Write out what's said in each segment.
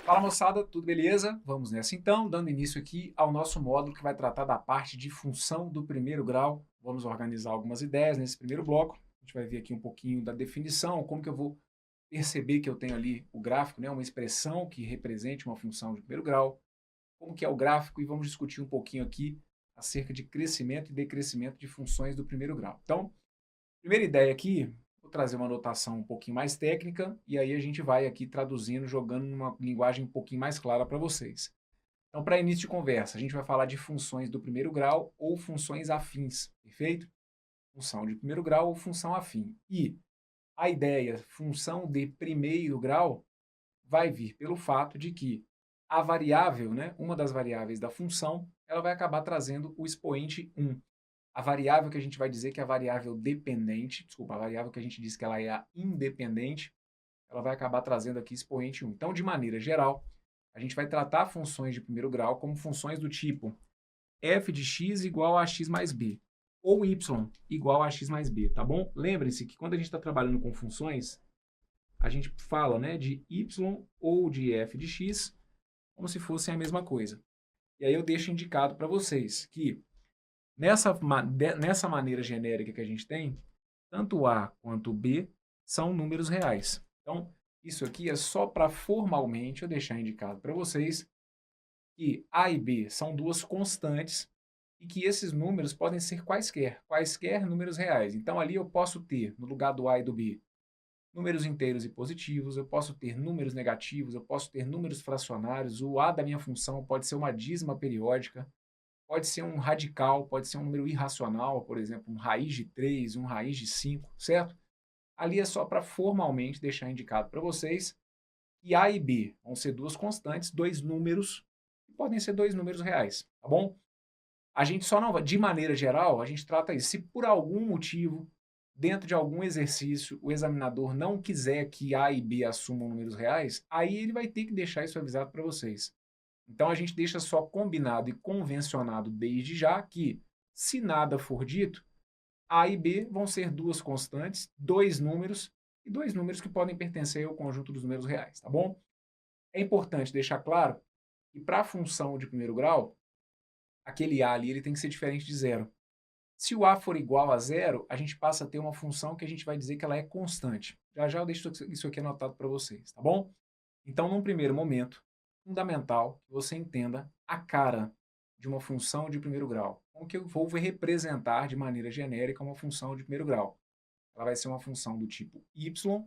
Fala moçada, tudo beleza? Vamos nessa então, dando início aqui ao nosso módulo que vai tratar da parte de função do primeiro grau. Vamos organizar algumas ideias nesse primeiro bloco. A gente vai ver aqui um pouquinho da definição, como que eu vou perceber que eu tenho ali o gráfico, né, uma expressão que represente uma função de primeiro grau, como que é o gráfico e vamos discutir um pouquinho aqui acerca de crescimento e decrescimento de funções do primeiro grau. Então, primeira ideia aqui, vou trazer uma notação um pouquinho mais técnica e aí a gente vai aqui traduzindo, jogando numa linguagem um pouquinho mais clara para vocês. Então, para início de conversa, a gente vai falar de funções do primeiro grau ou funções afins, perfeito? Função de primeiro grau ou função afim. E a ideia, função de primeiro grau, vai vir pelo fato de que a variável, né, uma das variáveis da função, ela vai acabar trazendo o expoente 1. A variável que a gente vai dizer que é a variável dependente, desculpa, a variável que a gente diz que ela é a independente, ela vai acabar trazendo aqui expoente 1. Então, de maneira geral, a gente vai tratar funções de primeiro grau como funções do tipo f de x igual a x mais b, ou y igual a x mais b, tá bom? Lembrem-se que quando a gente está trabalhando com funções, a gente fala, né, de y ou de f de x como se fossem a mesma coisa. E aí eu deixo indicado para vocês que nessa maneira genérica que a gente tem, tanto A quanto B são números reais. Então, isso aqui é só para formalmente eu deixar indicado para vocês que A e B são duas constantes e que esses números podem ser quaisquer números reais. Então, ali eu posso ter, no lugar do A e do B, números inteiros e positivos, eu posso ter números negativos, eu posso ter números fracionários, o A da minha função pode ser uma dízima periódica, pode ser um radical, pode ser um número irracional, por exemplo, um raiz de 3, um raiz de 5, certo? Ali é só para formalmente deixar indicado para vocês que A e B vão ser duas constantes, dois números, que podem ser dois números reais, tá bom? A gente só não vai, de maneira geral, a gente trata isso. Se por algum motivo, dentro de algum exercício, o examinador não quiser que A e B assumam números reais, aí ele vai ter que deixar isso avisado para vocês. Então a gente deixa só combinado e convencionado desde já que, se nada for dito, A e B vão ser duas constantes, dois números, e dois números que podem pertencer ao conjunto dos números reais, tá bom? É importante deixar claro que para a função de primeiro grau, aquele A ali ele tem que ser diferente de zero. Se o A for igual a zero, a gente passa a ter uma função que a gente vai dizer que ela é constante. Já já eu deixo isso aqui anotado para vocês, tá bom? Então, num primeiro momento, fundamental que você entenda a cara de uma função de primeiro grau. Como que eu vou representar de maneira genérica uma função de primeiro grau? Ela vai ser uma função do tipo y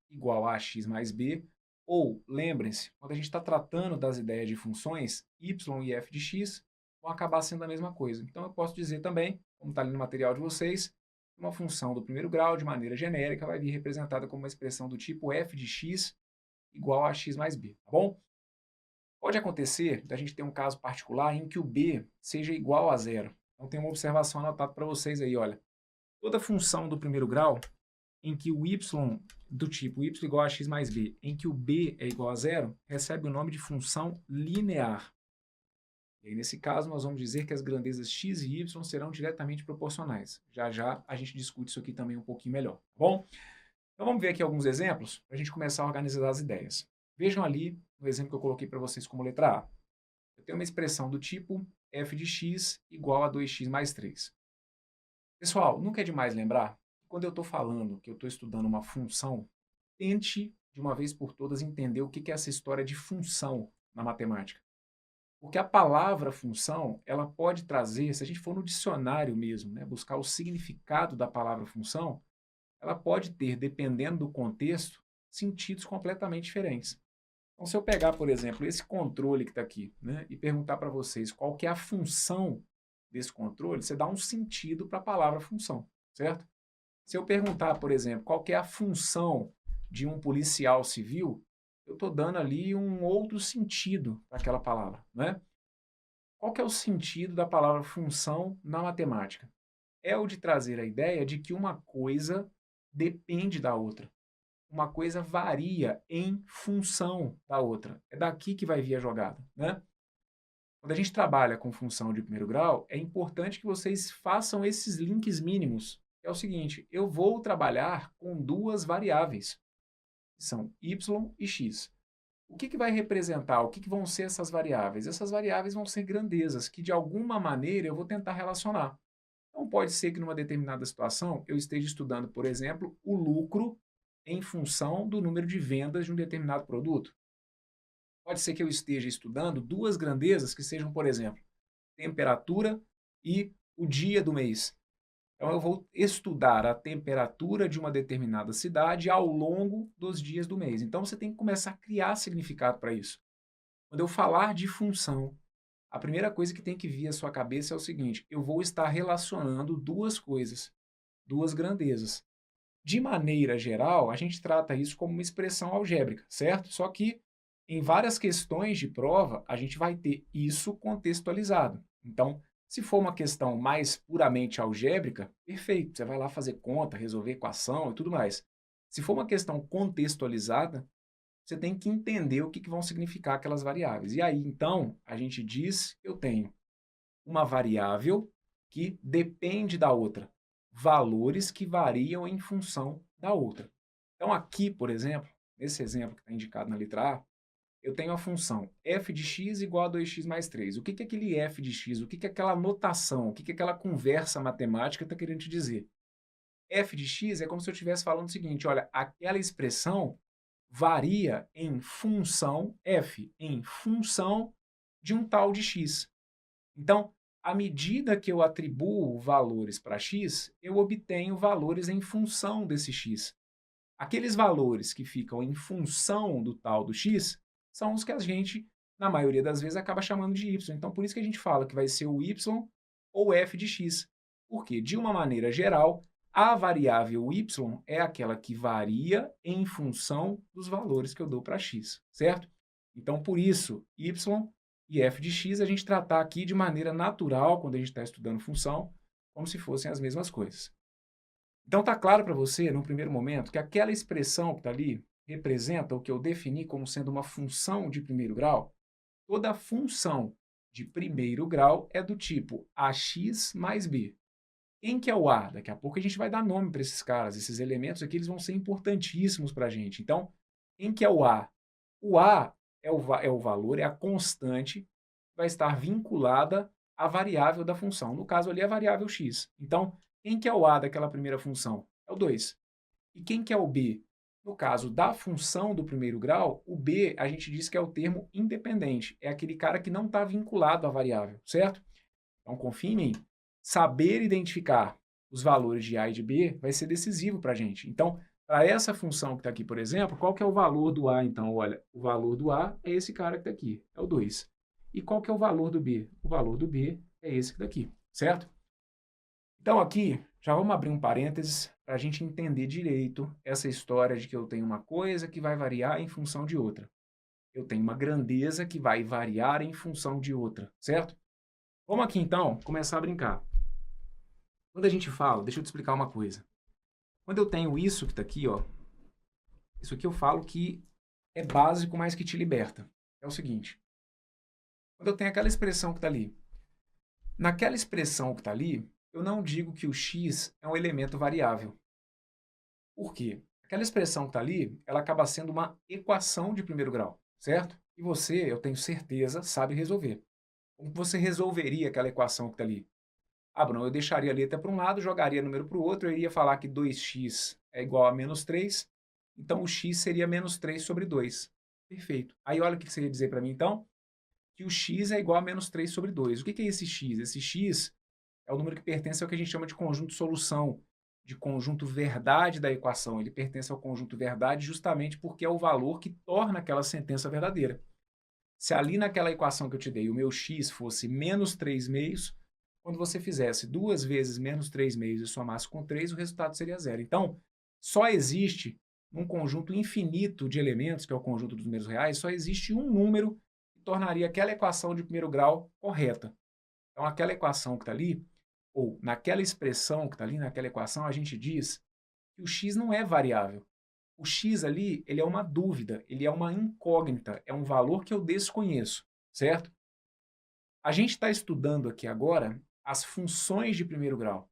igual a x mais b, ou, lembrem-se, quando a gente está tratando das ideias de funções, y e f de x vão acabar sendo a mesma coisa. Então, eu posso dizer também, como está ali no material de vocês, uma função do primeiro grau, de maneira genérica, vai vir representada como uma expressão do tipo f de x igual a x mais b, tá bom? Pode acontecer da gente ter um caso particular em que o b seja igual a zero. Então, tem uma observação anotada para vocês aí, olha. Toda função do primeiro grau em que o y do tipo y igual a x mais b, em que o b é igual a zero, recebe o nome de função linear. E aí, nesse caso, nós vamos dizer que as grandezas x e y serão diretamente proporcionais. Já já a gente discute isso aqui também um pouquinho melhor, tá bom? Então vamos ver aqui alguns exemplos para a gente começar a organizar as ideias. Vejam ali no exemplo que eu coloquei para vocês como letra A. Eu tenho uma expressão do tipo f de x igual a 2x mais 3. Pessoal, nunca é demais lembrar que quando eu estou falando que eu estou estudando uma função, tente de uma vez por todas entender o que é essa história de função na matemática. Porque a palavra função, ela pode trazer, se a gente for no dicionário mesmo, né, buscar o significado da palavra função, ela pode ter, dependendo do contexto, sentidos completamente diferentes. Então, se eu pegar, por exemplo, esse controle que está aqui, né, e perguntar para vocês qual que é a função desse controle, você dá um sentido para a palavra função, certo? Se eu perguntar, por exemplo, qual que é a função de um policial civil, eu estou dando ali um outro sentido para aquela palavra, né? Qual que é o sentido da palavra função na matemática? É o de trazer a ideia de que uma coisa depende da outra. Uma coisa varia em função da outra. É daqui que vai vir a jogada, né? Quando a gente trabalha com função de primeiro grau, é importante que vocês façam esses links mínimos. É o seguinte, eu vou trabalhar com duas variáveis, que são y e x. O que vai representar? O que vão ser essas variáveis? Essas variáveis vão ser grandezas que, de alguma maneira, eu vou tentar relacionar. Então, pode ser que numa determinada situação eu esteja estudando, por exemplo, o lucro em função do número de vendas de um determinado produto. Pode ser que eu esteja estudando duas grandezas que sejam, por exemplo, temperatura e o dia do mês. Então, eu vou estudar a temperatura de uma determinada cidade ao longo dos dias do mês. Então, você tem que começar a criar significado para isso. Quando eu falar de função, a primeira coisa que tem que vir à sua cabeça é o seguinte: eu vou estar relacionando duas coisas, duas grandezas. De maneira geral, a gente trata isso como uma expressão algébrica, certo? Só que em várias questões de prova, a gente vai ter isso contextualizado. Então, se for uma questão mais puramente algébrica, perfeito, você vai lá fazer conta, resolver equação e tudo mais. Se for uma questão contextualizada, você tem que entender o que vão significar aquelas variáveis. E aí, então, a gente diz que eu tenho uma variável que depende da outra, valores que variam em função da outra. Então, aqui, por exemplo, nesse exemplo que está indicado na letra A, eu tenho a função f de x igual a 2x mais 3. O que é aquele f de x? O que é aquela notação? O que é aquela conversa matemática está querendo te dizer? F de x é como se eu estivesse falando o seguinte: olha, aquela expressão varia em função, f, em função de um tal de x. Então, à medida que eu atribuo valores para x, eu obtenho valores em função desse x. Aqueles valores que ficam em função do tal do x são os que a gente, na maioria das vezes, acaba chamando de y. Então, por isso que a gente fala que vai ser o y ou f de x. Porque, de uma maneira geral, a variável y é aquela que varia em função dos valores que eu dou para x, certo? Então, por isso, y e f de x a gente tratar aqui de maneira natural, quando a gente está estudando função, como se fossem as mesmas coisas. Então, está claro para você, no primeiro momento, que aquela expressão que está ali representa o que eu defini como sendo uma função de primeiro grau? Toda função de primeiro grau é do tipo ax mais b. Quem que é o a? Daqui a pouco a gente vai dar nome para esses caras. Esses elementos aqui eles vão ser importantíssimos para a gente. Então, quem que é o a? O a é o valor, é a constante que vai estar vinculada à variável da função. No caso ali, a variável x. Então, quem que é o a daquela primeira função? É o 2. E quem que é o b? No caso da função do primeiro grau, o b a gente diz que é o termo independente. É aquele cara que não está vinculado à variável, certo? Então, confie em mim. Saber identificar os valores de a e de b vai ser decisivo para a gente. Então, para essa função que está aqui, por exemplo, qual que é o valor do a? Então, olha, o valor do a é esse cara que está aqui, é o 2. E qual que é o valor do b? O valor do b é esse daqui, certo? Então, aqui, já vamos abrir um parênteses para a gente entender direito essa história de que eu tenho uma coisa que vai variar em função de outra. Eu tenho uma grandeza que vai variar em função de outra, certo? Vamos aqui, então, começar a brincar. Quando a gente fala, deixa eu te explicar uma coisa. Quando eu tenho isso que está aqui, ó, isso aqui eu falo que é básico, mas que te liberta. É o seguinte. Quando eu tenho aquela expressão que está ali, naquela expressão que está ali, eu não digo que o x é um elemento variável. Por quê? Aquela expressão que está ali, ela acaba sendo uma equação de primeiro grau, certo? E você, eu tenho certeza, sabe resolver. Como você resolveria aquela equação que está ali? Ah, Bruno, eu deixaria a letra para um lado, jogaria número para o outro, eu iria falar que 2x é igual a menos 3, então o x seria menos 3 sobre 2. Perfeito. Aí olha o que você ia dizer para mim, então, que o x é igual a menos 3 sobre 2. O que é esse x? Esse x é o número que pertence ao que a gente chama de conjunto solução, de conjunto verdade da equação. Ele pertence ao conjunto verdade justamente porque é o valor que torna aquela sentença verdadeira. Se ali naquela equação que eu te dei o meu x fosse menos 3 meios, quando você fizesse 2 vezes menos 3 meios e somasse com 3, o resultado seria zero. Então, só existe num conjunto infinito de elementos, que é o conjunto dos números reais, só existe um número que tornaria aquela equação de primeiro grau correta. Então, aquela equação que está ali, ou naquela expressão que está ali, naquela equação, a gente diz que o x não é variável. O x ali, ele é uma dúvida, ele é uma incógnita, é um valor que eu desconheço, certo? A gente está estudando aqui agora as funções de primeiro grau.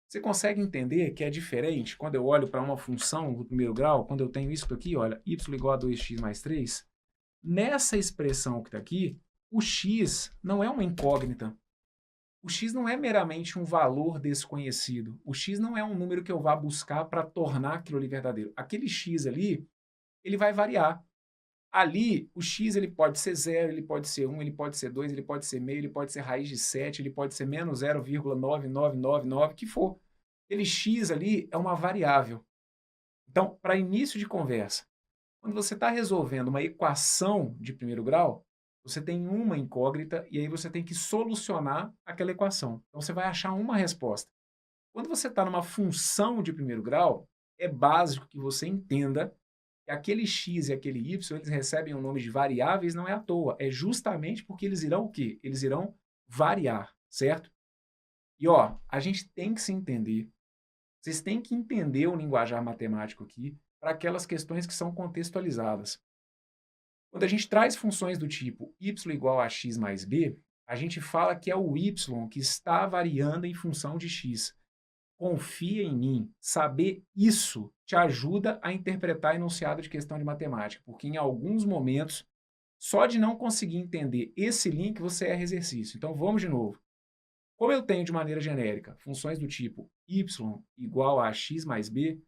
Você consegue entender que é diferente quando eu olho para uma função do primeiro grau, quando eu tenho isso aqui, olha, y igual a 2x mais 3, nessa expressão que está aqui, o x não é uma incógnita. O x não é meramente um valor desconhecido. O x não é um número que eu vá buscar para tornar aquilo ali verdadeiro. Aquele x ali, ele vai variar. Ali, o x ele pode ser 0, ele pode ser 1, ele pode ser 2, ele pode ser meio, ele pode ser raiz de 7, ele pode ser menos 0,9999, que for. Aquele x ali é uma variável. Então, para início de conversa, quando você está resolvendo uma equação de primeiro grau, você tem uma incógnita e aí você tem que solucionar aquela equação. Então, você vai achar uma resposta. Quando você está numa função de primeiro grau, é básico que você entenda que aquele x e aquele y, eles recebem o nome de variáveis, não é à toa. É justamente porque eles irão o quê? Eles irão variar, certo? E, ó, a gente tem que se entender. Vocês têm que entender o linguajar matemático aqui para aquelas questões que são contextualizadas. Quando a gente traz funções do tipo y igual a x mais b, a gente fala que é o y que está variando em função de x. Confia em mim. Saber isso te ajuda a interpretar enunciado de questão de matemática, porque em alguns momentos, só de não conseguir entender esse link, você erra exercício. Então, vamos de novo. Como eu tenho de maneira genérica funções do tipo y igual a x mais b,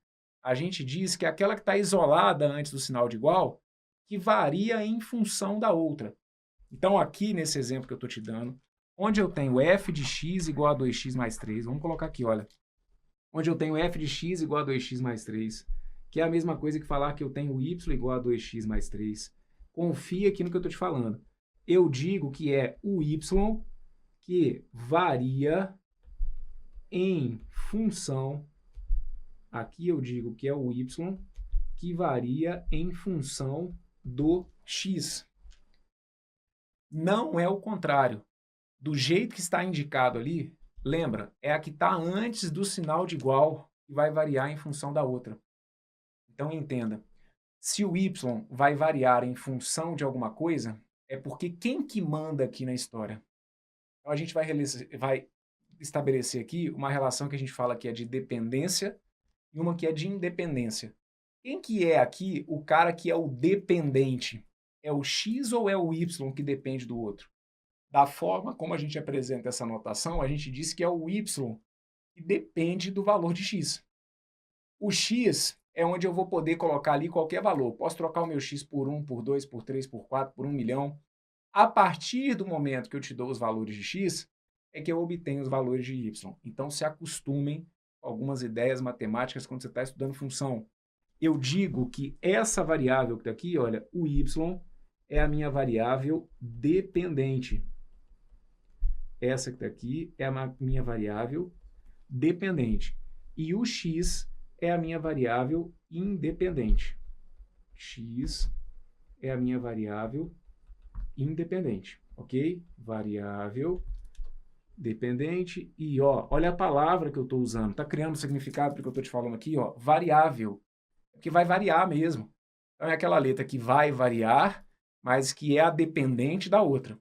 a gente diz que aquela que está isolada antes do sinal de igual, que varia em função da outra. Então, aqui nesse exemplo que eu estou te dando, onde eu tenho f de x igual a 2x mais 3, vamos colocar aqui, olha, onde eu tenho f de x igual a 2x mais 3, que é a mesma coisa que falar que eu tenho y igual a 2x mais 3. Confia aqui no que eu estou te falando. Eu digo que é o y que varia em função, aqui eu digo que é o y que varia em função do x. Não é o contrário. Do jeito que está indicado ali, lembra, é a que está antes do sinal de igual que vai variar em função da outra. Então, entenda. Se o y vai variar em função de alguma coisa, é porque quem que manda aqui na história? Então, a gente vai estabelecer aqui uma relação que a gente fala que é de dependência e uma que é de independência. Quem que é aqui o cara que é o dependente? É o x ou é o y que depende do outro? Da forma como a gente apresenta essa notação, a gente diz que é o y que depende do valor de x. O x é onde eu vou poder colocar ali qualquer valor. Posso trocar o meu x por 1, por 2, por 3, por 4, por 1 milhão. A partir do momento que eu te dou os valores de x, é que eu obtenho os valores de y. Então, se acostumem com algumas ideias matemáticas quando você está estudando função. Eu digo que essa variável que está aqui, olha, o y é a minha variável dependente. Essa que está aqui é a minha variável dependente. E o x é a minha variável independente. X é a minha variável independente, ok? Variável dependente. E, ó, olha a palavra que eu estou usando. Está criando significado porque eu estou te falando aqui, ó, variável. Porque vai variar mesmo. Então, é aquela letra que vai variar, mas que é a dependente da outra.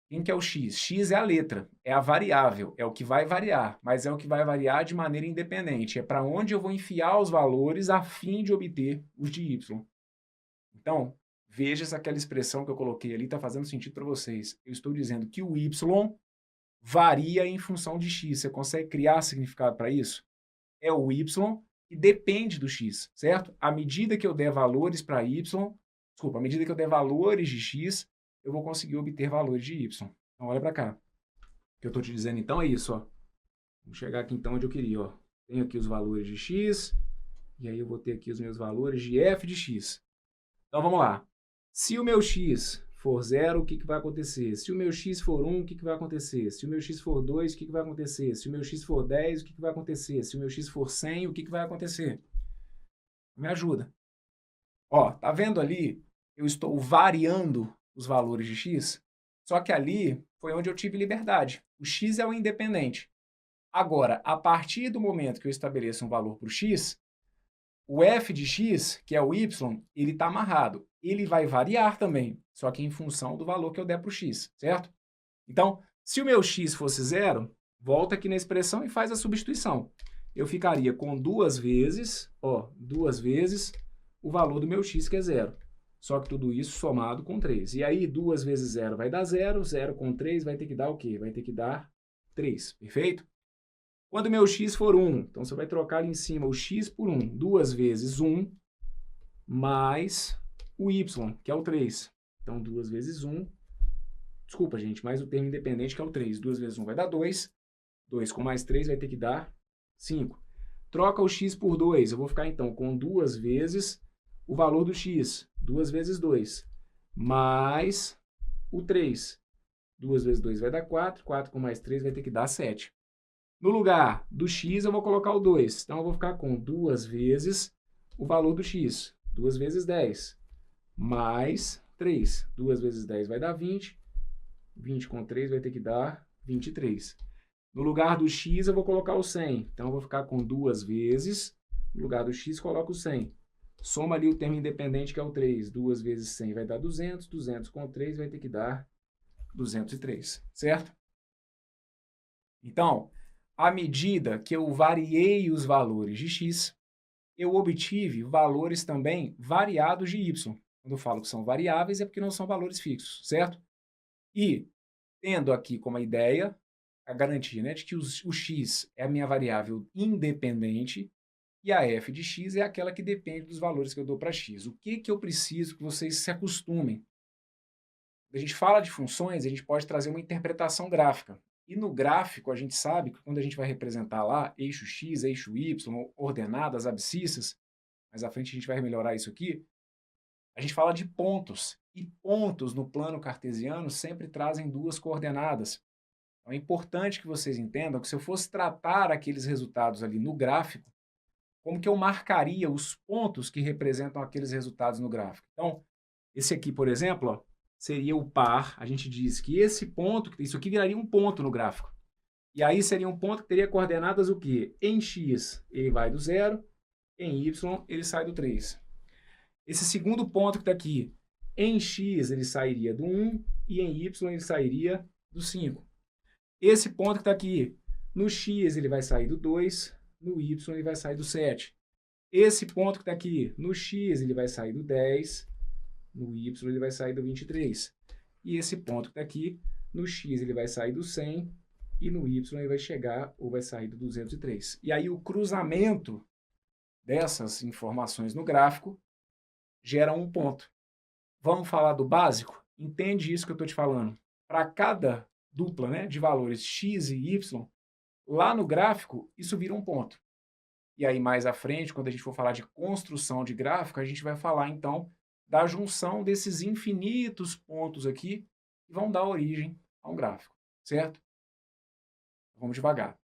Quem que é o x? X é a letra, é a variável, é o que vai variar, mas é o que vai variar de maneira independente. É para onde eu vou enfiar os valores a fim de obter os de y. Então, veja se aquela expressão que eu coloquei ali está fazendo sentido para vocês. Eu estou dizendo que o y varia em função de x. Você consegue criar significado para isso? É o y que depende do x, certo? À medida que eu der valores para y, à medida que eu der valores de x, eu vou conseguir obter valores de y. Então, olha para cá. O que eu estou te dizendo, então, é isso, ó. Vamos chegar aqui, então, onde eu queria, ó. Tenho aqui os valores de x, e aí eu vou ter aqui os meus valores de f de x. Então, vamos lá. Se o meu x for 0, o que vai acontecer? Se o meu x for 1, o que vai acontecer? Se o meu x for 2, o que vai acontecer? Se o meu x for 10, o que vai acontecer? Se o meu x for 100, o que vai acontecer? Me ajuda. Ó, tá vendo ali? Eu estou variando os valores de x, só que ali foi onde eu tive liberdade. O x é o independente. Agora, a partir do momento que eu estabeleço um valor para o x, o f de x, que é o y, ele está amarrado. Ele vai variar também, só que em função do valor que eu der para o x, certo? Então, se o meu x fosse 0, volta aqui na expressão e faz a substituição. Eu ficaria com 2 vezes, ó, 2 vezes o valor do meu x, que é 0. Só que tudo isso somado com 3. E aí, 2 vezes 0 vai dar 0, 0 com 3 vai ter que dar o quê? Vai ter que dar 3, perfeito? Quando meu x for 1, então você vai trocar ali em cima o x por 1. 2 vezes 1 mais o y, que é o 3. Então, 2 vezes 1, desculpa, gente, mais o termo independente, que é o 3. 2 vezes 1 vai dar 2. 2 com mais 3 vai ter que dar 5. Troca o x por 2. Eu vou ficar, então, com 2 vezes o valor do x. 2 vezes 2. Mais o 3. 2 vezes 2 vai dar 4. 4 com mais 3 vai ter que dar 7. No lugar do x, eu vou colocar o 2. Então, eu vou ficar com 2 vezes o valor do x. 2 vezes 10. Mais 3. 2 vezes 10 vai dar 20. 20 com 3 vai ter que dar 23. No lugar do x, eu vou colocar o 100. Então, eu vou ficar com 2 vezes. No lugar do x, coloco o 100. Soma ali o termo independente, que é o 3. 2 vezes 100 vai dar 200. 200 com 3 vai ter que dar 203. Certo? Então, à medida que eu variei os valores de x, eu obtive valores também variados de y. Quando eu falo que são variáveis, é porque não são valores fixos, certo? E, tendo aqui como ideia a garantia, né, de que o x é a minha variável independente e a f de x é aquela que depende dos valores que eu dou para x. O que eu preciso que vocês se acostumem? Quando a gente fala de funções, a gente pode trazer uma interpretação gráfica. E no gráfico, a gente sabe que quando a gente vai representar lá eixo x, eixo y, ordenadas, abscissas, mais à frente a gente vai melhorar isso aqui, a gente fala de pontos. E pontos no plano cartesiano sempre trazem duas coordenadas. Então é importante que vocês entendam que se eu fosse tratar aqueles resultados ali no gráfico, como que eu marcaria os pontos que representam aqueles resultados no gráfico? Então, esse aqui, por exemplo, ó, seria o par. A gente diz que esse ponto, isso aqui viraria um ponto no gráfico. E aí seria um ponto que teria coordenadas o quê? Em x ele vai do 0, em y ele sai do 3. Esse segundo ponto que está aqui, em x ele sairia do 1 e em y ele sairia do 5. Esse ponto que está aqui, no x ele vai sair do 2, no y ele vai sair do 7. Esse ponto que está aqui, no x ele vai sair do 10, no y ele vai sair do 23. E esse ponto que está aqui, no x ele vai sair do 100 e no y ele vai chegar ou vai sair do 203. E aí o cruzamento dessas informações no gráfico gera um ponto. Vamos falar do básico? Entende isso que eu estou te falando. Para cada dupla, né, de valores x e y, lá no gráfico, isso vira um ponto. E aí, mais à frente, quando a gente for falar de construção de gráfico, a gente vai falar, então, da junção desses infinitos pontos aqui que vão dar origem a um gráfico, certo? Vamos devagar.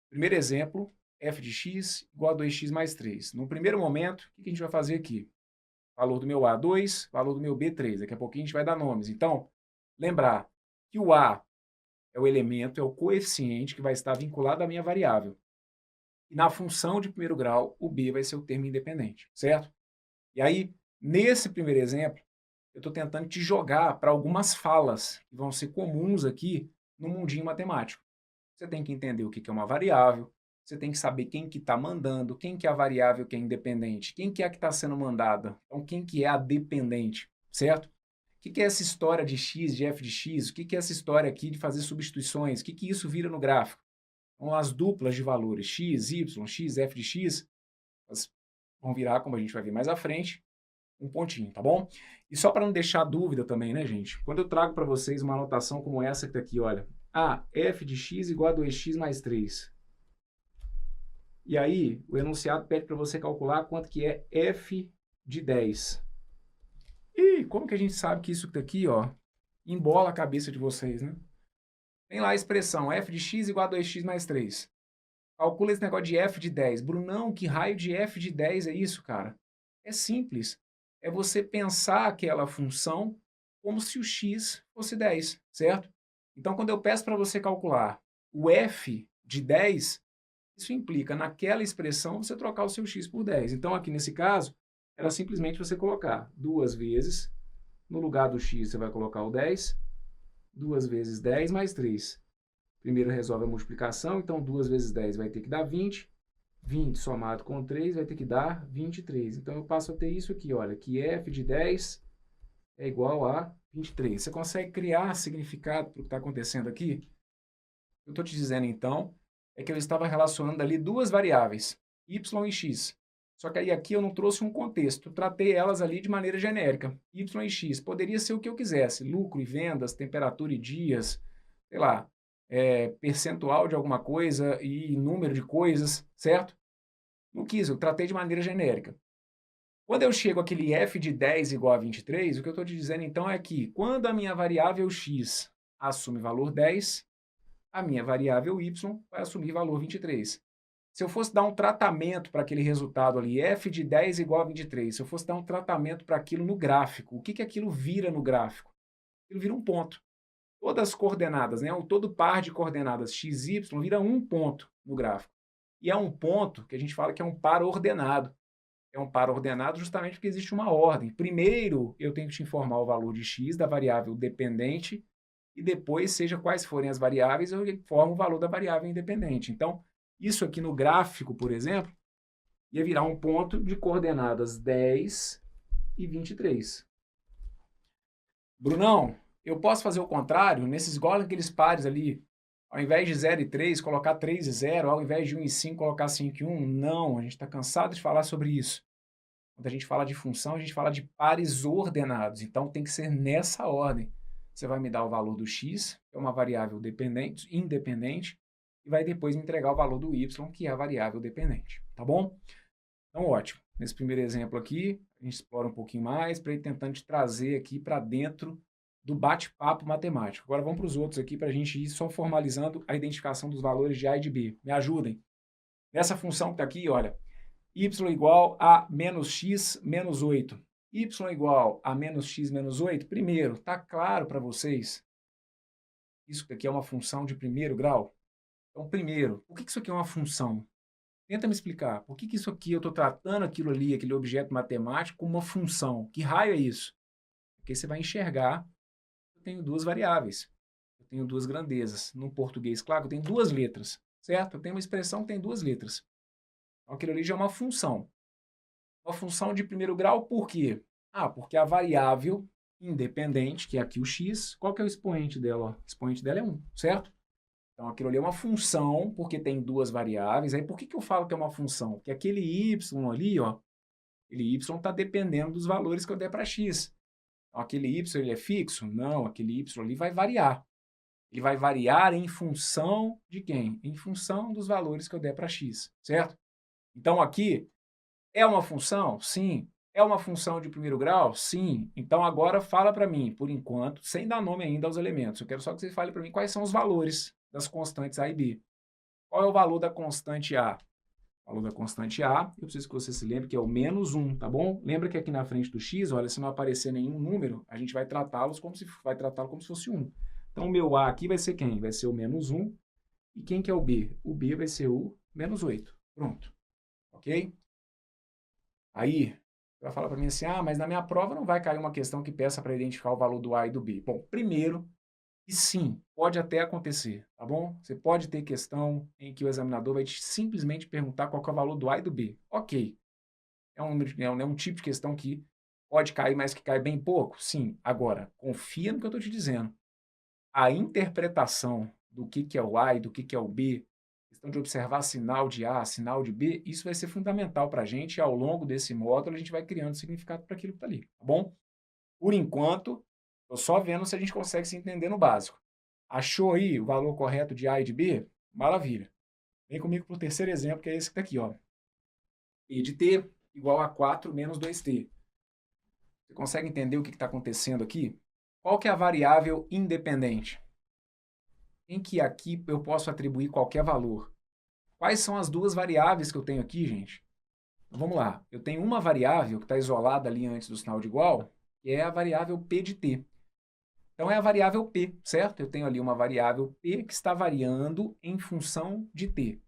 Primeiro exemplo, f de x igual a 2x mais 3. No primeiro momento, o que a gente vai fazer aqui? Valor do meu A, 2, valor do meu B, 3. Daqui a pouquinho a gente vai dar nomes. Então, lembrar que o A é o elemento, é o coeficiente que vai estar vinculado à minha variável. E na função de primeiro grau, o B vai ser o termo independente, certo? E aí, nesse primeiro exemplo, eu estou tentando te jogar para algumas falas que vão ser comuns aqui no mundinho matemático. Você tem que entender o que é uma variável, você tem que saber quem que está mandando, quem que é a variável que é independente, quem que é a que está sendo mandada, então quem que é a dependente, certo? O que é essa história de x, de f de x? O que é essa história aqui de fazer substituições? O que isso vira no gráfico? Então, as duplas de valores x, y, x, f de x, elas vão virar, como a gente vai ver mais à frente, um pontinho, tá bom? E só para não deixar dúvida também, né, gente? Quando eu trago para vocês uma anotação como essa que está aqui, olha. F de x igual a 2x mais 3. E aí, o enunciado pede para você calcular quanto que é f de 10. E como que a gente sabe que isso aqui, ó, embola a cabeça de vocês, né? Tem lá a expressão f de x igual a 2x mais 3. Calcula esse negócio de f de 10. Brunão, que raio de f de 10 é isso, cara? É simples. É você pensar aquela função como se o x fosse 10, certo? Então, quando eu peço para você calcular o f de 10, isso implica naquela expressão você trocar o seu x por 10. Então, aqui nesse caso, era simplesmente você colocar 2 vezes, no lugar do x você vai colocar o 10, 2 vezes 10 mais 3. Primeiro resolve a multiplicação, então 2 vezes 10 vai ter que dar 20. 20 somado com 3 vai ter que dar 23. Então, eu passo a ter isso aqui, olha, que f de 10 é igual a 23. Você consegue criar significado para o que está acontecendo aqui? O que eu estou te dizendo, então, é que eu estava relacionando ali duas variáveis, y e x. Só que aí aqui eu não trouxe um contexto, eu tratei elas ali de maneira genérica, y e x. Poderia ser o que eu quisesse, lucro e vendas, temperatura e dias, sei lá, percentual de alguma coisa e número de coisas, certo? Não quis, eu tratei de maneira genérica. Quando eu chego àquele f de 10 igual a 23, o que eu estou te dizendo então é que quando a minha variável x assume valor 10, a minha variável y vai assumir valor 23. Se eu fosse dar um tratamento para aquele resultado ali, f de 10 igual a 23, se eu fosse dar um tratamento para aquilo no gráfico, o que, que aquilo vira no gráfico? Aquilo vira um ponto. Todas as coordenadas, né, todo par de coordenadas x, y vira um ponto no gráfico. E é um ponto que a gente fala que é um par ordenado. É um par ordenado justamente porque existe uma ordem. Primeiro, eu tenho que te informar o valor de x da variável dependente e depois, seja quais forem as variáveis, eu informo o valor da variável independente. Então, isso aqui no gráfico, por exemplo, ia virar um ponto de coordenadas 10 e 23. Brunão, eu posso fazer o contrário? Nesses igual aqueles pares ali, ao invés de 0 e 3, colocar 3 e 0, ao invés de 1 e 5, colocar 5 e 1? Não, a gente está cansado de falar sobre isso. Quando a gente fala de função, a gente fala de pares ordenados. Então, tem que ser nessa ordem. Você vai me dar o valor do x, que é uma variável dependente, independente, e vai depois me entregar o valor do y, que é a variável dependente. Tá bom? Então, ótimo. Nesse primeiro exemplo aqui, a gente explora um pouquinho mais para ir tentando te trazer aqui para dentro do bate-papo matemático. Agora vamos para os outros aqui para a gente ir só formalizando a identificação dos valores de A e de B. Me ajudem. Nessa função que está aqui, olha, y igual a menos x menos 8. Y igual a menos x menos 8, primeiro, está claro para vocês? Isso aqui é uma função de primeiro grau? Então, primeiro, por que isso aqui é uma função? Tenta me explicar. Por que isso aqui eu estou tratando aquilo ali, aquele objeto matemático, como uma função? Que raio é isso? Porque você vai enxergar que eu tenho duas variáveis. Eu tenho duas grandezas. No português, claro, eu tenho duas letras, certo? Eu tenho uma expressão que tem duas letras. Então, aquilo ali já é uma função. Uma função de primeiro grau, por quê? Ah, porque a variável independente, que é aqui o x, qual que é o expoente dela? O expoente dela é 1, certo? Então, aquilo ali é uma função, porque tem duas variáveis. Aí, por que eu falo que é uma função? Porque aquele y ali, ó, aquele y está dependendo dos valores que eu der para x. Então, aquele y ele é fixo? Não, aquele y ali vai variar. Ele vai variar em função de quem? Em função dos valores que eu der para x, certo? Então, aqui, é uma função? Sim. É uma função de primeiro grau? Sim. Então, agora fala para mim, por enquanto, sem dar nome ainda aos elementos. Eu quero só que você fale para mim quais são os valores das constantes A e B. Qual é o valor da constante A? O valor da constante A, eu preciso que você se lembre que é o menos 1, tá bom? Lembra que aqui na frente do x, olha, se não aparecer nenhum número, a gente vai tratá-lo como se fosse 1. Então, o meu A aqui vai ser quem? Vai ser o menos 1. E quem que é o B? O B vai ser o menos 8. Pronto. Ok? Aí, você vai falar para mim assim, ah, mas na minha prova não vai cair uma questão que peça para identificar o valor do A e do B. Bom, primeiro, e sim, pode até acontecer, tá bom? Você pode ter questão em que o examinador vai simplesmente perguntar qual que é o valor do A e do B. Ok. É um tipo de questão que pode cair, mas que cai bem pouco? Sim. Agora, confia no que eu estou te dizendo. A interpretação do que é o A e do que é o B, questão de observar sinal de A, sinal de B, isso vai ser fundamental para a gente e ao longo desse módulo a gente vai criando significado para aquilo que está ali, tá bom? Por enquanto, estou só vendo se a gente consegue se entender no básico. Achou aí o valor correto de A e de B? Maravilha. Vem comigo para o terceiro exemplo, que é esse que está aqui, ó. E de T igual a 4 menos 2T. Você consegue entender o que está acontecendo aqui? Qual que é a variável independente? Em que aqui eu posso atribuir qualquer valor. Quais são as duas variáveis que eu tenho aqui, gente? Então, vamos lá. Eu tenho uma variável que está isolada ali antes do sinal de igual, que é a variável P de T. Então, é a variável P, certo? Eu tenho ali uma variável P que está variando em função de T.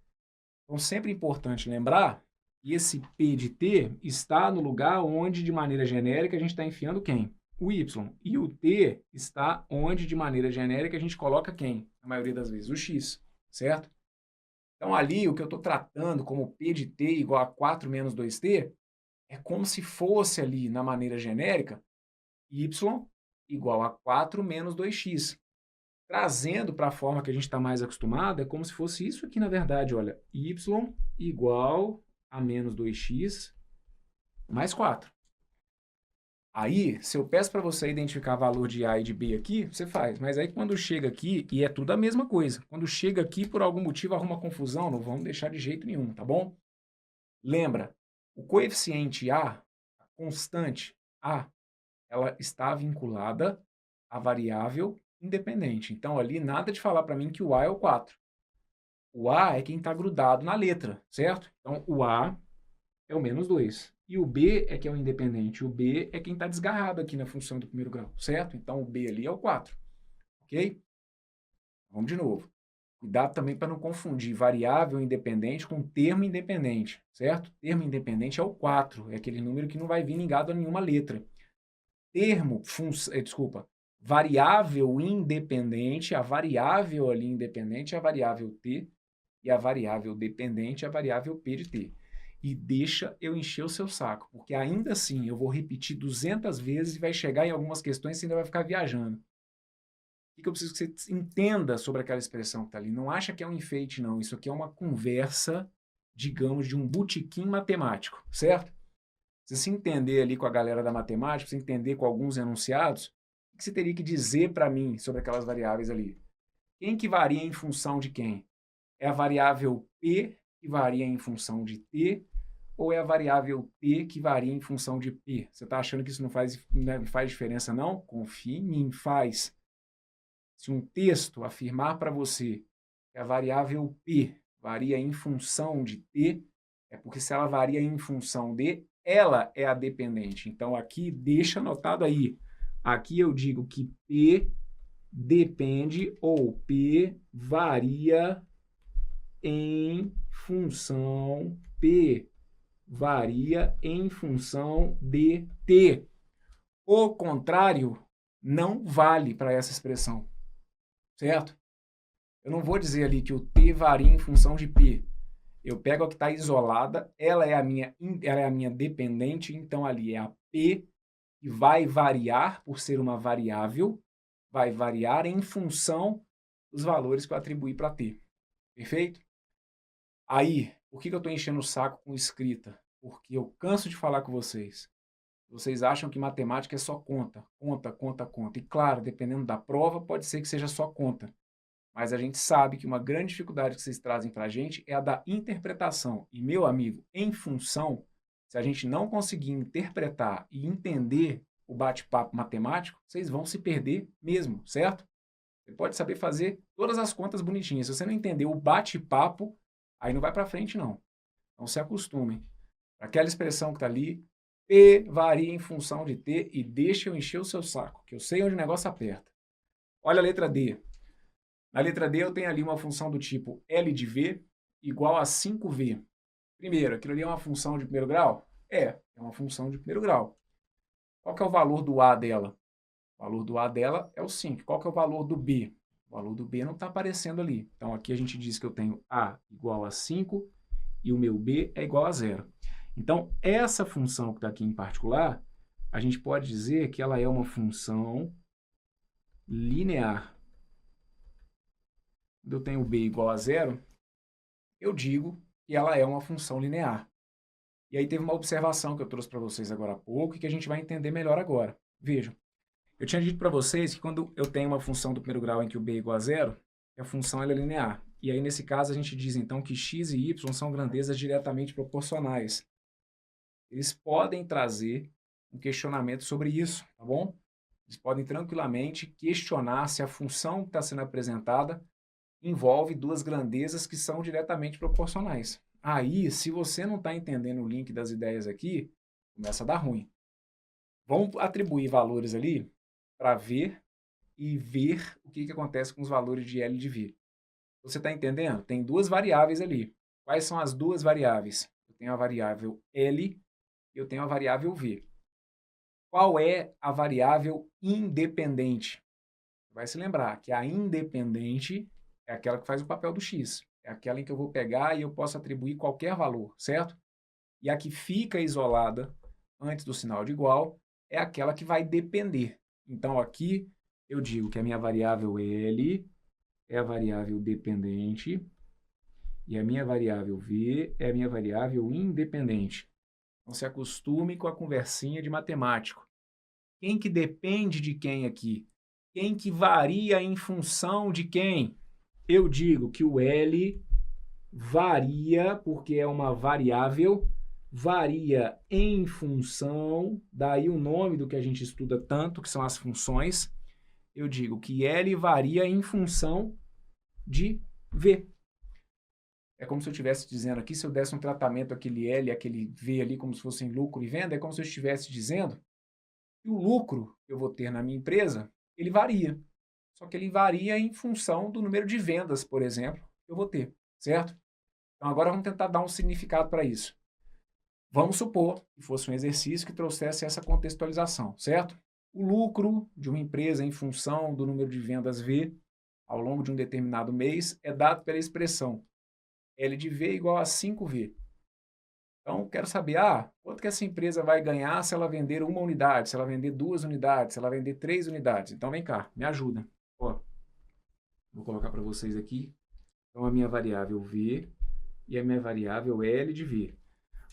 Então, sempre é importante lembrar que esse P de T está no lugar onde, de maneira genérica, a gente está enfiando quem? O Y. E o T está onde, de maneira genérica, a gente coloca quem? Na maioria das vezes, o X, certo? Então, ali, o que eu estou tratando como P de t igual a 4 menos 2t, é como se fosse ali, na maneira genérica, y igual a 4 menos 2x. Trazendo para a forma que a gente está mais acostumado, é como se fosse isso aqui, na verdade, olha, y igual a menos 2x mais 4. Aí, se eu peço para você identificar valor de A e de B aqui, você faz. Mas aí quando chega aqui, e é tudo a mesma coisa, quando chega aqui, por algum motivo, arruma confusão, não vamos deixar de jeito nenhum, tá bom? Lembra, o coeficiente A, a constante A, ela está vinculada à variável independente. Então, ali, nada de falar para mim que o A é o 4. O A é quem está grudado na letra, certo? Então, o A é o menos 2. E o B é que é o independente. O B é quem está desgarrado aqui na função do primeiro grau, certo? Então, o B ali é o 4. Ok? Vamos de novo. Cuidado também para não confundir variável independente com termo independente, certo? Termo independente é o 4, é aquele número que não vai vir ligado a nenhuma letra. Variável independente, a variável ali independente é a variável t, e a variável dependente é a variável p de t. E deixa eu encher o seu saco, porque ainda assim eu vou repetir 200 vezes e vai chegar em algumas questões e você ainda vai ficar viajando. O que eu preciso que você entenda sobre aquela expressão que está ali? Não acha que é um enfeite, não. Isso aqui é uma conversa, digamos, de um botequim matemático, certo? Se você entender ali com a galera da matemática, se você entender com alguns enunciados, o que você teria que dizer para mim sobre aquelas variáveis ali? Quem que varia em função de quem? É a variável P que varia em função de T, ou é a variável T que varia em função de P? Você está achando que isso não faz diferença, não? Confie em mim, faz. Se um texto afirmar para você que a variável P varia em função de T, é porque se ela varia em função de, ela é a dependente. Então, aqui, deixa anotado aí. Aqui eu digo que P depende ou P varia em função P varia em função de T. O contrário não vale para essa expressão, certo? Eu não vou dizer ali que o T varia em função de P. Eu pego a que está isolada, ela é a minha dependente, então ali é a P que vai variar por ser uma variável, vai variar em função dos valores que eu atribuí para T. Perfeito? Aí, por que eu estou enchendo o saco com escrita? Porque eu canso de falar com vocês. Vocês acham que matemática é só conta, conta, conta, conta. E claro, dependendo da prova, pode ser que seja só conta. Mas a gente sabe que uma grande dificuldade que vocês trazem para a gente é a da interpretação. E, meu amigo, em função, se a gente não conseguir interpretar e entender o bate-papo matemático, vocês vão se perder mesmo, certo? Você pode saber fazer todas as contas bonitinhas. Se você não entender o bate-papo, aí não vai para frente, não. Então, se acostumem. Aquela expressão que está ali, P varia em função de T e deixa eu encher o seu saco, que eu sei onde o negócio aperta. Olha a letra D. Na letra D eu tenho ali uma função do tipo L de V igual a 5V. Primeiro, aquilo ali é uma função de primeiro grau? É uma função de primeiro grau. Qual que é o valor do A dela? O valor do A dela é o 5. Qual que é o valor do B? O valor do B não está aparecendo ali. Então aqui a gente diz que eu tenho A igual a 5 e o meu B é igual a 0. Então essa função que está aqui em particular, a gente pode dizer que ela é uma função linear. Quando eu tenho B igual a 0, eu digo que ela é uma função linear. E aí teve uma observação que eu trouxe para vocês agora há pouco e que a gente vai entender melhor agora. Vejam, eu tinha dito para vocês que quando eu tenho uma função do primeiro grau em que o B é igual a 0, a função ela é linear. E aí, nesse caso, a gente diz então que x e y são grandezas diretamente proporcionais. Eles podem trazer um questionamento sobre isso, tá bom? Eles podem tranquilamente questionar se a função que está sendo apresentada envolve duas grandezas que são diretamente proporcionais. Aí, se você não está entendendo o link das ideias aqui, começa a dar ruim. Vamos atribuir valores ali para ver e ver o que acontece com os valores de L e de V. Você está entendendo? Tem duas variáveis ali. Quais são as duas variáveis? Eu tenho a variável L e eu tenho a variável V. Qual é a variável independente? Vai se lembrar que a independente é aquela que faz o papel do x. é aquela em que eu vou pegar e eu posso atribuir qualquer valor, certo? E a que fica isolada antes do sinal de igual é aquela que vai depender. Então, aqui eu digo que a minha variável L é a variável dependente e a minha variável V é a minha variável independente. Então, se acostume com a conversinha de matemático. Quem que depende de quem aqui? Quem que varia em função de quem? Eu digo que o L varia, porque é uma variável, varia em função, daí o nome do que a gente estuda tanto, que são as funções. Eu digo que L varia em função de V. É como se eu estivesse dizendo aqui, se eu desse um tratamento àquele L, aquele V ali, como se fossem lucro e venda, é como se eu estivesse dizendo que o lucro que eu vou ter na minha empresa, ele varia. Só que ele varia em função do número de vendas, por exemplo, que eu vou ter, certo? Então agora vamos tentar dar um significado para isso. Vamos supor que fosse um exercício que trouxesse essa contextualização, certo? O lucro de uma empresa em função do número de vendas V ao longo de um determinado mês é dado pela expressão L de V igual a 5V. Então, quero saber, quanto que essa empresa vai ganhar se ela vender uma unidade, se ela vender 2 unidades, se ela vender 3 unidades. Então, vem cá, me ajuda. Ó, vou colocar para vocês aqui. Então, a minha variável V e a minha variável L de V.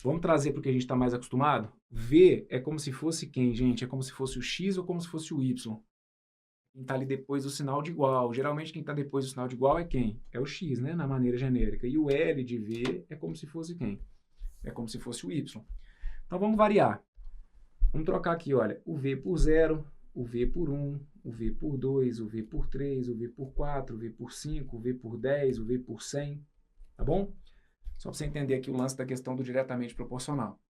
Vamos trazer para o que a gente está mais acostumado? V é como se fosse quem, gente? É como se fosse o X ou como se fosse o Y. Quem está ali depois do sinal de igual. Geralmente, quem está depois do sinal de igual é quem? É o X, né? Na maneira genérica. E o L de V é como se fosse quem? É como se fosse o Y. Então, vamos variar. Vamos trocar aqui, olha, o V por 0, o V por 1, o V por 2, o V por 3, o V por 4, o V por 5, o V por 10, o V por 100, tá bom? Só para você entender aqui o lance da questão do diretamente proporcional.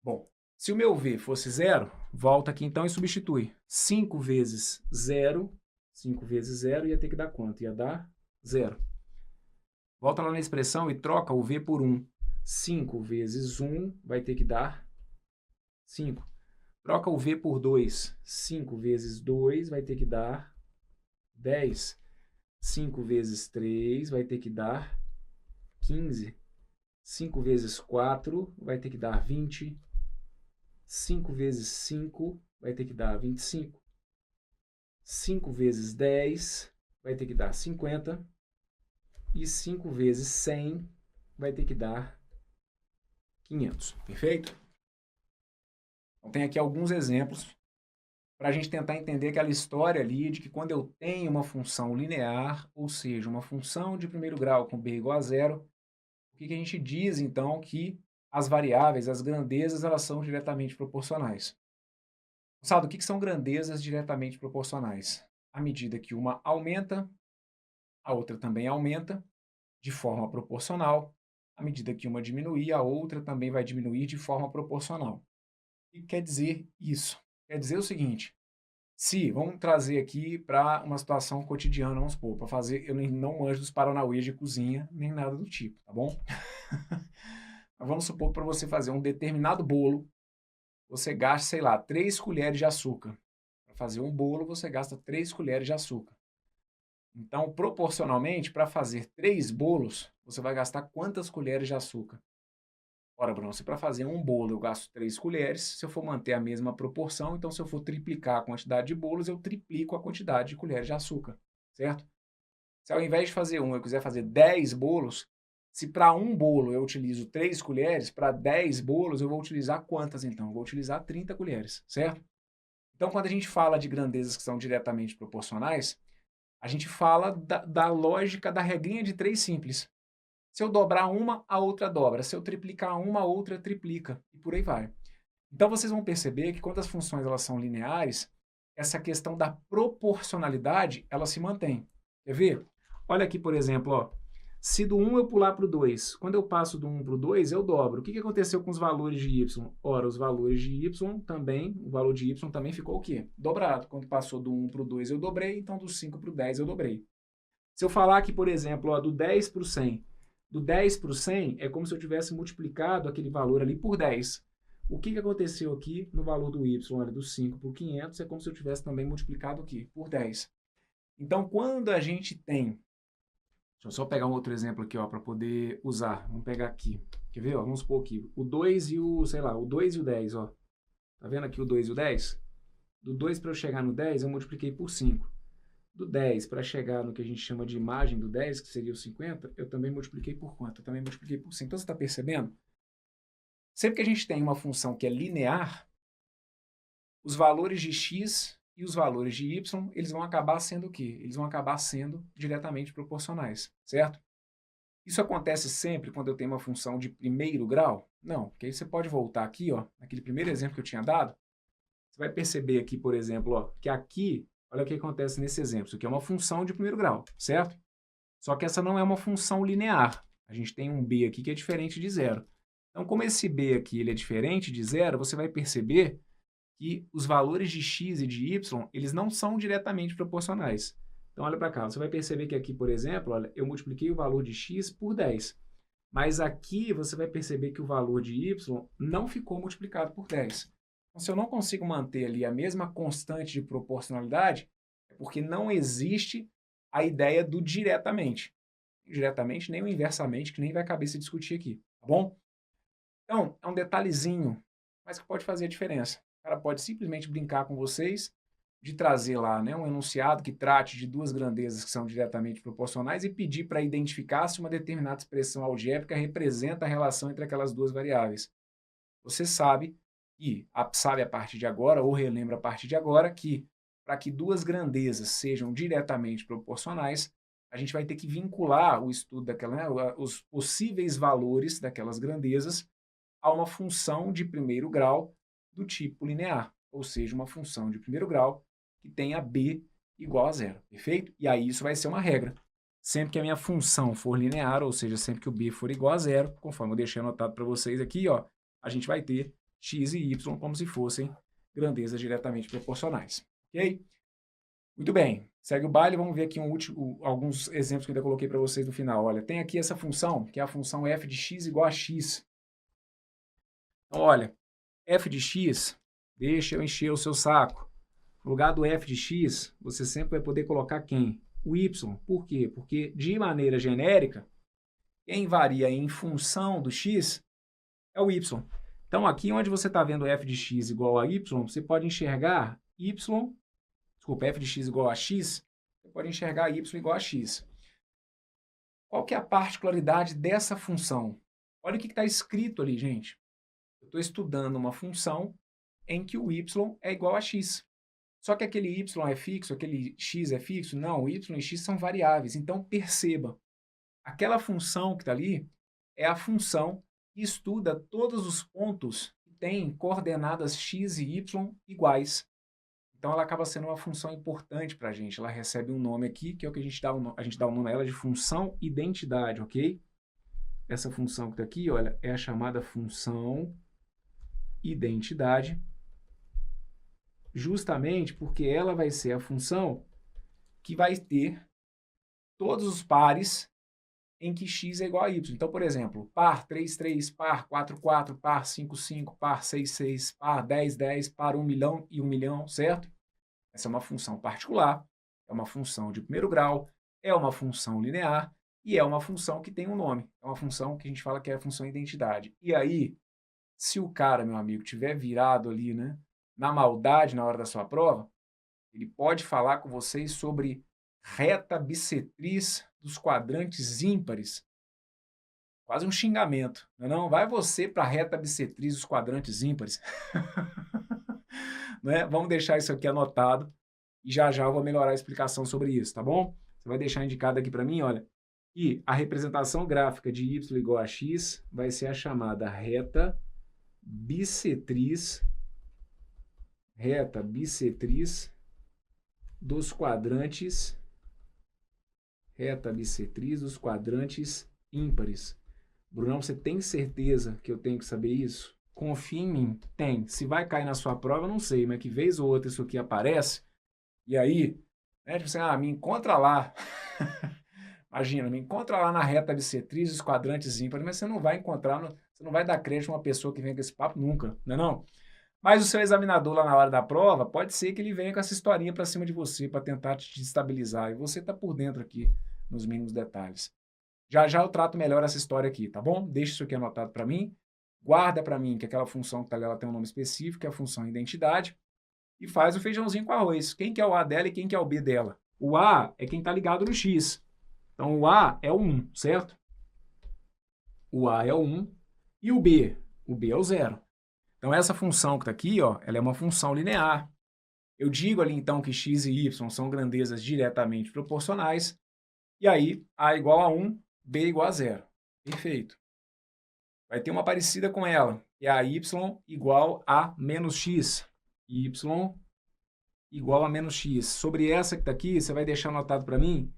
Bom, se o meu V fosse 0, volta aqui então e substitui. 5 vezes 0, 5 vezes 0 ia ter que dar quanto? Ia dar 0. Volta lá na expressão e troca o V por 1. 5 vezes 1 vai ter que dar 5. Troca o V por 2. 5 vezes 2 vai ter que dar 10. 5 vezes 3 vai ter que dar 15. 5 vezes 4 vai ter que dar 20. 5 vezes 5 vai ter que dar 25. 5 vezes 10 vai ter que dar 50. E 5 vezes 100 vai ter que dar 500. Perfeito? Então, tem aqui alguns exemplos para a gente tentar entender aquela história ali de que quando eu tenho uma função linear, ou seja, uma função de primeiro grau com b igual a 0, o que a gente diz, então, que as variáveis, as grandezas, elas são diretamente proporcionais. Sabe, o que são grandezas diretamente proporcionais? À medida que uma aumenta, a outra também aumenta de forma proporcional. À medida que uma diminui, a outra também vai diminuir de forma proporcional. O que quer dizer isso? Quer dizer o seguinte, se, vamos trazer aqui para uma situação cotidiana, vamos supor, para fazer, eu não manjo dos paranauês de cozinha, nem nada do tipo, tá bom? Mas vamos supor que para você fazer um determinado bolo, você gasta, sei lá, 3 colheres de açúcar. Para fazer um bolo, você gasta 3 colheres de açúcar. Então, proporcionalmente, para fazer 3 bolos, você vai gastar quantas colheres de açúcar? Ora, Bruno, se para fazer um bolo eu gasto 3 colheres, se eu for manter a mesma proporção, então se eu for triplicar a quantidade de bolos, eu triplico a quantidade de colheres de açúcar, certo? Se ao invés de fazer um, eu quiser fazer 10 bolos, se para um bolo eu utilizo 3 colheres, para 10 bolos eu vou utilizar quantas então? Eu vou utilizar 30 colheres, certo? Então, quando a gente fala de grandezas que são diretamente proporcionais, a gente fala da lógica da regrinha de 3 simples. Se eu dobrar uma, a outra dobra. Se eu triplicar uma, a outra triplica. E por aí vai. Então, vocês vão perceber que quando as funções elas são lineares, essa questão da proporcionalidade, ela se mantém. Quer ver? Olha aqui, por exemplo, ó. Se do 1 eu pular para o 2, quando eu passo do 1 para o 2, eu dobro. O que aconteceu com os valores de y? Ora, os valores de y também, o valor de y também ficou o quê? Dobrado. Quando passou do 1 para o 2 eu dobrei, então do 5 para o 10 eu dobrei. Se eu falar aqui, por exemplo, ó, do 10 para o 100, do 10 para o 100 é como se eu tivesse multiplicado aquele valor ali por 10. O que aconteceu aqui no valor do y, olha, do 5 por 500, é como se eu tivesse também multiplicado aqui por 10. Então, quando a gente tem Deixa eu só pegar um outro exemplo aqui, ó, para poder usar. Vamos pegar aqui. Quer ver, ó? Vamos supor aqui. O 2 e o, sei lá, o 2 e o 10, ó. Tá vendo aqui o 2 e o 10? Do 2 para eu chegar no 10, eu multipliquei por 5. Do 10 para chegar no que a gente chama de imagem do 10, que seria o 50, eu também multipliquei por quanto? Eu também multipliquei por 5. Então, você está percebendo? Sempre que a gente tem uma função que é linear, os valores de x e os valores de y, eles vão acabar sendo o quê? Eles vão acabar sendo diretamente proporcionais, certo? Isso acontece sempre quando eu tenho uma função de primeiro grau? Não, porque aí você pode voltar aqui, ó, naquele primeiro exemplo que eu tinha dado. Você vai perceber aqui, por exemplo, ó, que aqui, olha o que acontece nesse exemplo. Isso aqui é uma função de primeiro grau, certo? Só que essa não é uma função linear. A gente tem um b aqui que é diferente de zero. Então, como esse b aqui ele é diferente de zero, você vai perceber que os valores de x e de y, eles não são diretamente proporcionais. Então, olha para cá, você vai perceber que aqui, por exemplo, olha, eu multipliquei o valor de x por 10. Mas aqui você vai perceber que o valor de y não ficou multiplicado por 10. Então, se eu não consigo manter ali a mesma constante de proporcionalidade, é porque não existe a ideia do diretamente. Diretamente, nem o inversamente, que nem vai caber se discutir aqui, tá bom? Então, é um detalhezinho, mas que pode fazer a diferença. O cara pode simplesmente brincar com vocês, de trazer lá, né, um enunciado que trate de duas grandezas que são diretamente proporcionais e pedir para identificar se uma determinada expressão algébrica representa a relação entre aquelas duas variáveis. Você sabe a partir de agora, ou relembra a partir de agora, que para que duas grandezas sejam diretamente proporcionais, a gente vai ter que vincular o estudo daquela, né, os possíveis valores daquelas grandezas a uma função de primeiro grau do tipo linear, ou seja, uma função de primeiro grau que tenha b igual a zero, perfeito? E aí isso vai ser uma regra. Sempre que a minha função for linear, ou seja, sempre que o b for igual a zero, conforme eu deixei anotado para vocês aqui, ó, a gente vai ter x e y como se fossem grandezas diretamente proporcionais, ok? Muito bem, segue o baile, vamos ver aqui alguns exemplos que eu ainda coloquei para vocês no final. Olha, tem aqui essa função, que é a função f de x igual a x. Então, olha, f de x, deixa eu encher o seu saco. No lugar do f de x, você sempre vai poder colocar quem? O y. Por quê? Porque, de maneira genérica, quem varia em função do x é o y. Então, aqui onde você está vendo f de x igual a y, você pode enxergar f de x igual a x, você pode enxergar y igual a x. Qual que é a particularidade dessa função? Olha o que está escrito ali, gente. Eu estou estudando uma função em que o y é igual a x. Só que aquele y é fixo, aquele x é fixo? Não, y e x são variáveis. Então, perceba, aquela função que está ali é a função que estuda todos os pontos que têm coordenadas x e y iguais. Então, ela acaba sendo uma função importante para a gente. Ela recebe um nome aqui, que é o que a gente dá o nome a ela de função identidade, ok? Essa função que está aqui, olha, é a chamada função identidade, justamente porque ela vai ser a função que vai ter todos os pares em que x é igual a y. Então, por exemplo, par 3, 3, par 4, 4, par 5, 5, par 6, 6, par 10, 10, par 1 milhão e 1 milhão, certo? Essa é uma função particular, é uma função de primeiro grau, é uma função linear e é uma função que tem um nome. É uma função que a gente fala que é a função identidade. E aí, se o cara, meu amigo, tiver virado ali, né, na maldade na hora da sua prova, ele pode falar com vocês sobre reta bissetriz dos quadrantes ímpares. Quase um xingamento, não é não? Vai você para a reta bissetriz dos quadrantes ímpares. Não é? Vamos deixar isso aqui anotado e já já eu vou melhorar a explicação sobre isso, tá bom? Você vai deixar indicado aqui para mim, olha, que a representação gráfica de y igual a x vai ser a chamada reta bissetriz dos quadrantes ímpares. Brunão, você tem certeza que eu tenho que saber isso? Confia em mim. Tem. Se vai cair na sua prova, eu não sei, mas que vez ou outra isso aqui aparece, e aí, né, tipo assim, me encontra lá. Imagina, me encontra lá na reta bissetriz dos quadrantes ímpares, mas você não vai encontrar, você não vai dar crédito a uma pessoa que vem com esse papo nunca, não é não? Mas o seu examinador lá na hora da prova, pode ser que ele venha com essa historinha para cima de você, para tentar te destabilizar, e você está por dentro aqui nos mínimos detalhes. Já já eu trato melhor essa história aqui, tá bom? Deixa isso aqui anotado para mim. Guarda para mim que aquela função que está ali, ela tem um nome específico, que é a função identidade, e faz o feijãozinho com arroz. Quem que é o A dela e quem que é o B dela? O A é quem está ligado no X. Então, o A é o 1, certo? O A é o 1 e o B é o 0. Então, essa função que está aqui, ó, ela é uma função linear. Eu digo ali, então, que x e y são grandezas diretamente proporcionais, e aí A igual a 1, B igual a 0. Perfeito. Vai ter uma parecida com ela, que é a y igual a menos x. Y igual a menos x. Sobre essa que está aqui, você vai deixar anotado para mim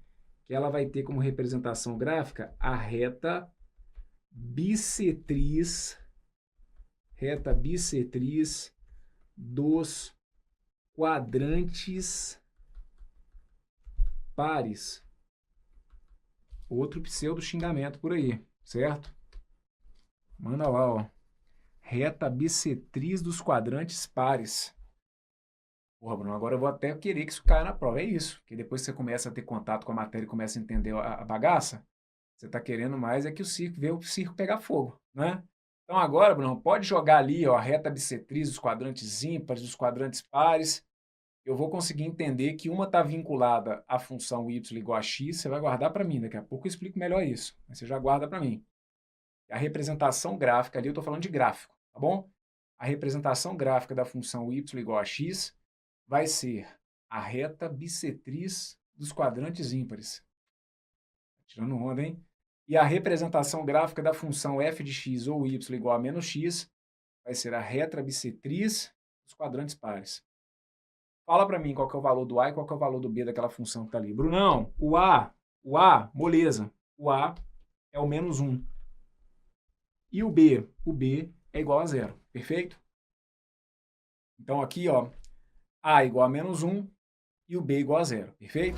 que ela vai ter como representação gráfica a reta bissetriz dos quadrantes pares. Outro pseudo xingamento por aí, certo? Manda lá, ó. Reta bissetriz dos quadrantes pares. Porra, Bruno, agora eu vou até querer que isso caia na prova. É isso. Porque depois que você começa a ter contato com a matéria e começa a entender a bagaça, você está querendo mais é que o circo vê o circo pegar fogo, né? Então agora, Bruno, pode jogar ali, ó, a reta bissetriz dos quadrantes ímpares, dos quadrantes pares. Eu vou conseguir entender que uma está vinculada à função y igual a x. Você vai guardar para mim. Daqui a pouco eu explico melhor isso. Mas você já guarda para mim. A representação gráfica ali, eu estou falando de gráfico, tá bom? A representação gráfica da função y igual a x vai ser a reta bissetriz dos quadrantes ímpares. Tirando onda, hein? E a representação gráfica da função f de x ou y igual a menos x vai ser a reta bissetriz dos quadrantes pares. Fala para mim qual que é o valor do A e qual que é o valor do B daquela função que está ali. Brunão, o A, moleza. O A é o menos 1. E o B é igual a 0. Perfeito? Então aqui, ó, A igual a menos 1 e o B igual a 0. Perfeito?